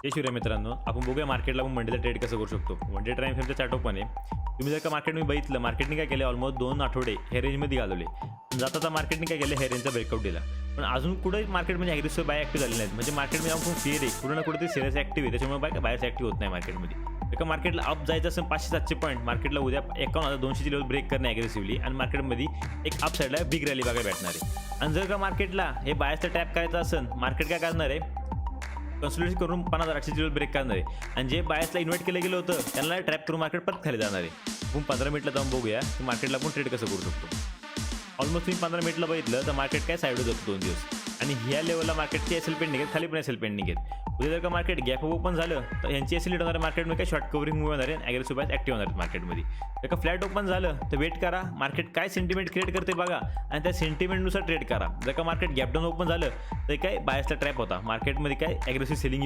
जय शिवराय मित्रांनो, आपण बघूया मार्केटला आपण मंडेला ट्रेड कसं करू शकतो. वन डे टाइम फ्रेमचा चार्ट ओपन आहे. तुम्ही जर का मार्केटमध्ये बघितलं, मार्केटने काय केलं, ऑलमोस्ट 2 आठवडे हे रेंजमध्ये घालवले. जाता मार्केटने काय केलं, हे रेंजचा ब्रेकआउट दिला. पण अजून कुठे मार्केटमध्ये ॲग्रेसिव्ह बाय ॲक्टिव्ह झाले नाहीत. म्हणजे मार्केटमध्ये आपण फिअर आहे, कुठे ना कुठेतरी सेलर्स ॲक्टिव्ह आहे, त्याच्यामुळे बायर्स ॲक्टिव्ह होत नाही मार्केटमध्ये. एका मार्केटला अप जायचं असेल 500-700 पॉईंट, मार्केटला उद्या 51,200ची लेवल ब्रेक करणे ॲग्रेसिव्हली आणि मार्केटमध्ये एक अप साईडला बिग रॅली बघायला भेटणार आहे. आणि जर का मार्केटला हे बायर्सचा टॅप करायचा असेल, मार्केट काय करणार आहे, कन्सोलिडेशन करून 50,800ची लेवल ब्रेक करणार आहे. आणि जे बायर्सला इन्व्हाइट केलं गेलं होतं त्यांना ट्रॅप करून मार्केट परत खाली जाणार आहे. आपण 15 मिनिटला जाऊन बघूया की मार्केटला आपण ट्रेड कसं करू शकतो. ऑलमोस्ट तुम्ही 15 मिनिटला बघितलं तर मार्केट काय साईडवर जातो 2 दिवस. आणि ह्या लेवलला मार्केटची एस एल पेंड निघेल, खाली पण एस एल पेंड निघेल. उद्या जर का मार्केट गॅप ओपन झालं तर यांची एस एल होणार आहे मार्केटमध्ये, काय शॉर्ट कवरिंग मूव्ह होणार आहे, ॲग्रेसिव्ह बायर्स ॲक्टिव्ह होणार आहेत मार्केटमध्ये. जर का फ्लॅट ओपन झालं तर वेट करा, मार्केट काय सेंटिमेंट क्रिएट करते बघा आणि त्या सेंटिमेंटनुसार ट्रेड करा. जर का मार्केट गॅप डाऊन ओपन झालं तर काय बायर्सला ट्रॅप होता, मार्केटमध्ये काय ॲग्रेसिव्ह सेलिंग